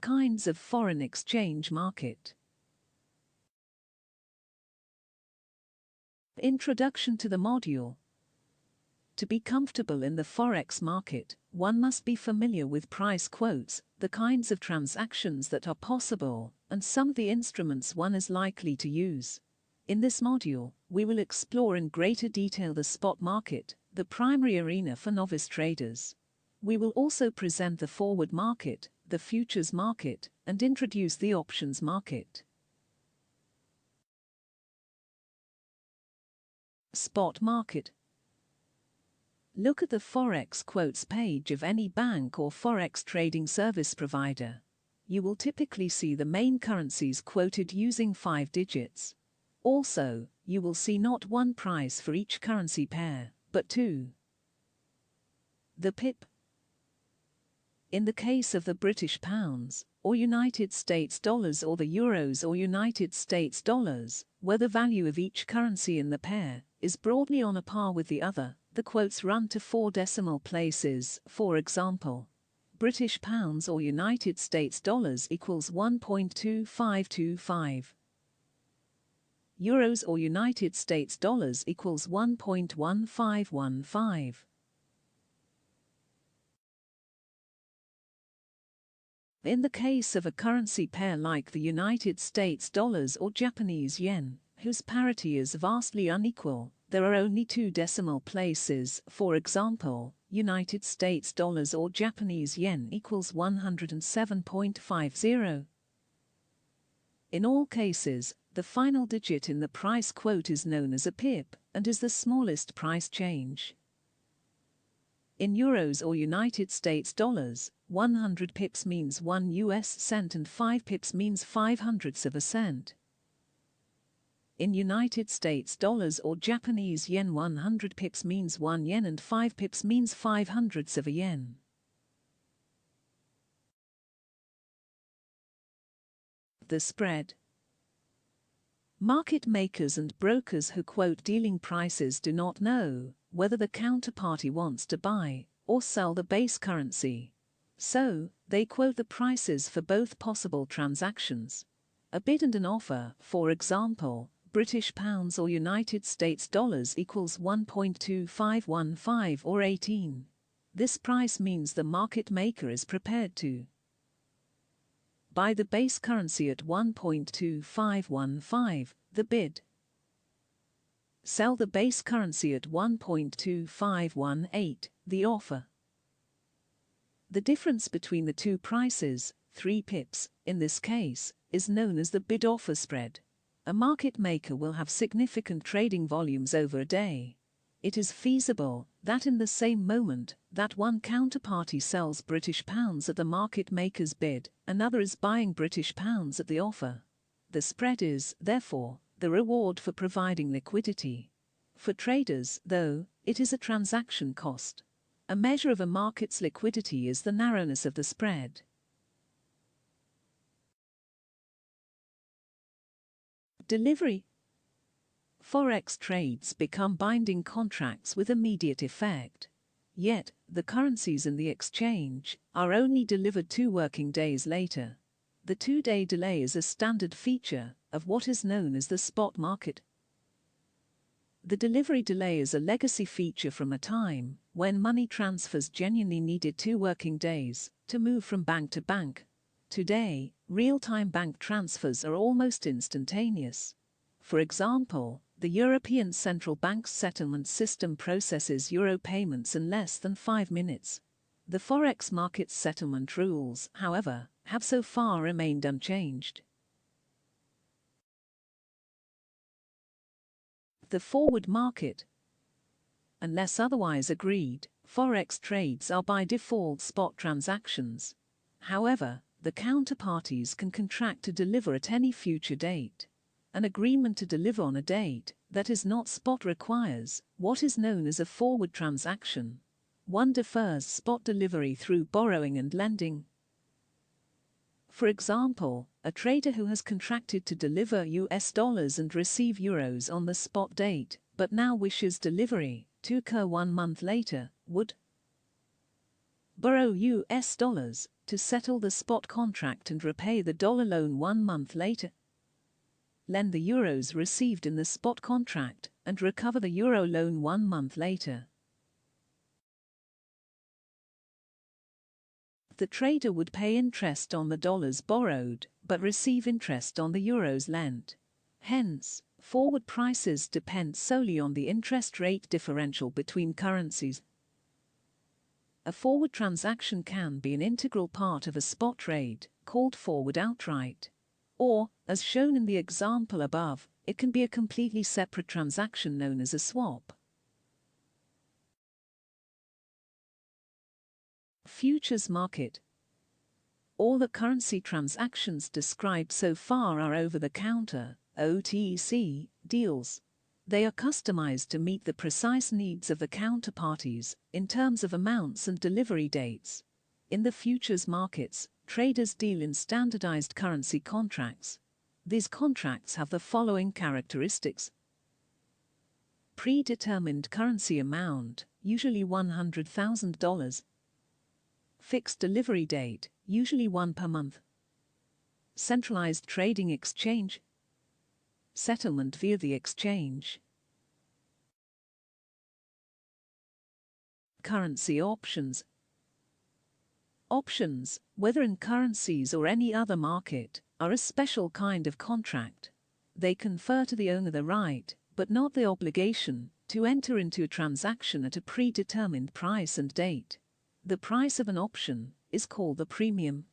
Kinds of foreign exchange market. Introduction to the module. To be comfortable in the forex market, one must be familiar with price quotes, the kinds of transactions that are possible, and some of the instruments one is likely to use. In this module, we will explore in greater detail the spot market, the primary arena for novice traders. We will also present the forward market, the futures market, and introduce the options market. Spot market. Look at the forex quotes page of any bank or forex trading service provider. You will typically see the main currencies quoted using 5 digits. Also, you will see not one price for each currency pair, but 2. The pip. In the case of the British pounds, or United States dollars, or the euros or United States dollars, where the value of each currency in the pair is broadly on a par with the other, the quotes run to 4 decimal places. For example, British pounds or United States dollars equals 1.2525. Euros or United States dollars equals 1.1515. In the case of a currency pair like the United States dollars or Japanese yen, whose parity is vastly unequal, there are only 2 decimal places. For example, United States dollars or Japanese yen equals 107.50. In all cases, the final digit in the price quote is known as a pip and is the smallest price change. In euros or United States dollars, 100 pips means 1 US cent and 5 pips means 0.05 of a cent. In United States dollars or Japanese yen, 100 pips means 1 yen and 5 pips means 0.05 of a yen. The spread. Market makers and brokers who quote dealing prices do not know whether the counterparty wants to buy or sell the base currency. So, they quote the prices for both possible transactions. A bid and an offer, for example, British pounds or United States dollars equals 1.2515 or 18. This price means the market maker is prepared to buy the base currency at 1.2515, the bid. Sell the base currency at 1.2518, the offer. The difference between the 2 prices, 3 pips, in this case, is known as the bid-offer spread. A market maker will have significant trading volumes over a day. It is feasible that in the same moment that one counterparty sells British pounds at the market maker's bid, another is buying British pounds at the offer. The spread is, therefore, the reward for providing liquidity. For traders, though, it is a transaction cost. A measure of a market's liquidity is the narrowness of the spread. Delivery. Forex trades become binding contracts with immediate effect. Yet, the currencies in the exchange are only delivered 2 working days later. The 2-day delay is a standard feature of what is known as the spot market. The delivery delay is a legacy feature from a time when money transfers genuinely needed 2 working days to move from bank to bank. Today, real-time bank transfers are almost instantaneous. For example, the European Central Bank's settlement system processes euro payments in less than 5 minutes. The forex market's settlement rules, however, have so far remained unchanged. The forward market. Unless otherwise agreed, forex trades are by default spot transactions. However, the counterparties can contract to deliver at any future date. An agreement to deliver on a date that is not spot requires what is known as a forward transaction. One defers spot delivery through borrowing and lending. For example, a trader who has contracted to deliver US dollars and receive euros on the spot date, but now wishes delivery to occur 1 month later, would Borrow US dollars to settle the spot contract and repay the dollar loan 1 month later. Lend the euros received in the spot contract and recover the euro loan 1 month later. The trader would pay interest on the dollars borrowed, but receive interest on the euros lent. Hence, forward prices depend solely on the interest rate differential between currencies. A forward transaction can be an integral part of a spot trade, called forward outright. Or, as shown in the example above, it can be a completely separate transaction known as a swap. Futures market. All the currency transactions described so far are over-the-counter, OTC, deals. They are customized to meet the precise needs of the counterparties in terms of amounts and delivery dates. In the futures markets, traders deal in standardized currency contracts. These contracts have the following characteristics. Predetermined currency amount, usually $100,000. Fixed delivery date, usually 1 per month. Centralized trading exchange. Settlement via the exchange. Currency options. Options, whether in currencies or any other market, are a special kind of contract. They confer to the owner the right, but not the obligation, to enter into a transaction at a predetermined price and date. The price of an option is called the premium.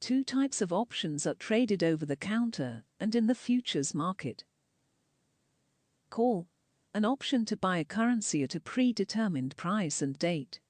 Two types of options are traded over the counter and in the futures market. Call, an option to buy a currency at a predetermined price and date.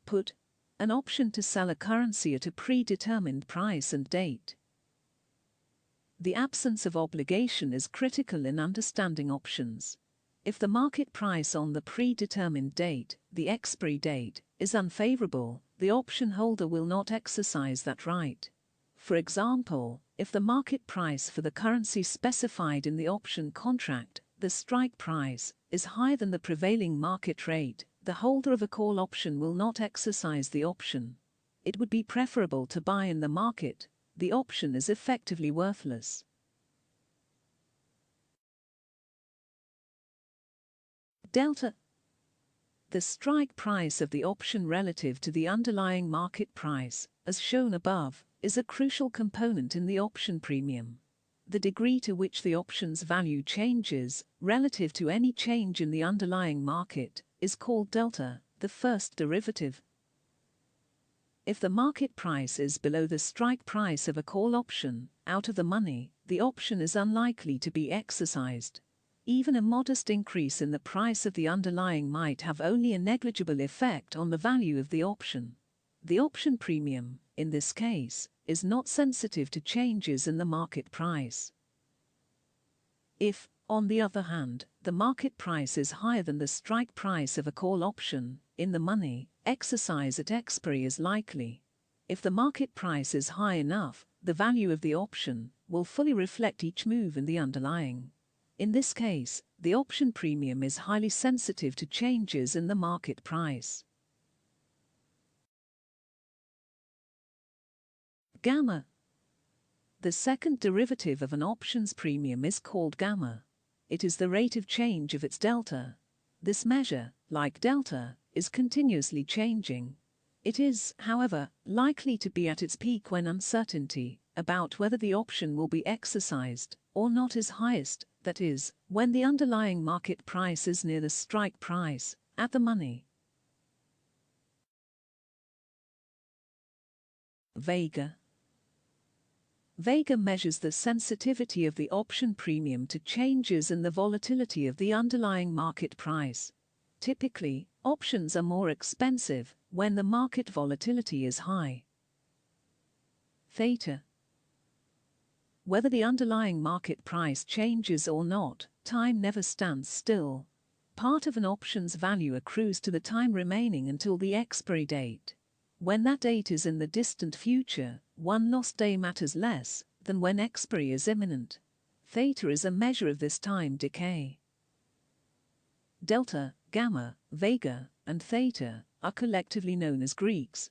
Put, an option to sell a currency at a predetermined price and date. The absence of obligation is critical in understanding options. If the market price on the predetermined date, the expiry date, is unfavorable, the option holder will not exercise that right. For example, if the market price for the currency specified in the option contract, the strike price, is higher than the prevailing market rate, the holder of a call option will not exercise the option. It would be preferable to buy in the market. The option is effectively worthless. Delta. The strike price of the option relative to the underlying market price, as shown above, is a crucial component in the option premium. The degree to which the option's value changes, relative to any change in the underlying market, is called delta, the first derivative. If the market price is below the strike price of a call option, out of the money, the option is unlikely to be exercised. Even a modest increase in the price of the underlying might have only a negligible effect on the value of the option. The option premium, in this case, is not sensitive to changes in the market price. If, on the other hand, the market price is higher than the strike price of a call option, in the money, exercise at expiry is likely. If the market price is high enough, the value of the option will fully reflect each move in the underlying. In this case, the option premium is highly sensitive to changes in the market price. Gamma. The second derivative of an options premium is called gamma. It is the rate of change of its delta. This measure, like delta, is continuously changing. It is, however, likely to be at its peak when uncertainty about whether the option will be exercised or not is highest, that is, when the underlying market price is near the strike price, at the money. Vega. Vega measures the sensitivity of the option premium to changes in the volatility of the underlying market price. Typically, options are more expensive when the market volatility is high. Theta. Whether the underlying market price changes or not, time never stands still. Part of an option's value accrues to the time remaining until the expiry date. When that date is in the distant future, one lost day matters less than when expiry is imminent. Theta is a measure of this time decay. Delta, gamma, vega, and theta are collectively known as Greeks.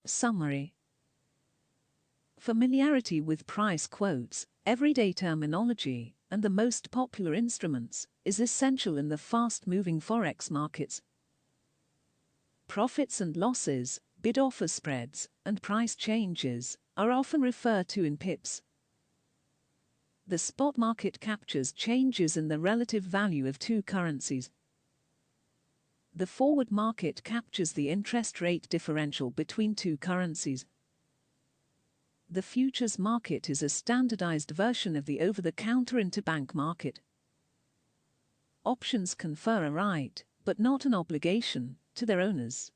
Summary. Familiarity with price quotes, everyday terminology, and the most popular instruments is essential in the fast-moving forex markets. Profits and losses, bid-offer spreads, and price changes are often referred to in pips. The spot market captures changes in the relative value of two currencies. The forward market captures the interest rate differential between two currencies. The futures market is a standardized version of the over-the-counter interbank market. Options confer a right, but not an obligation, to their owners.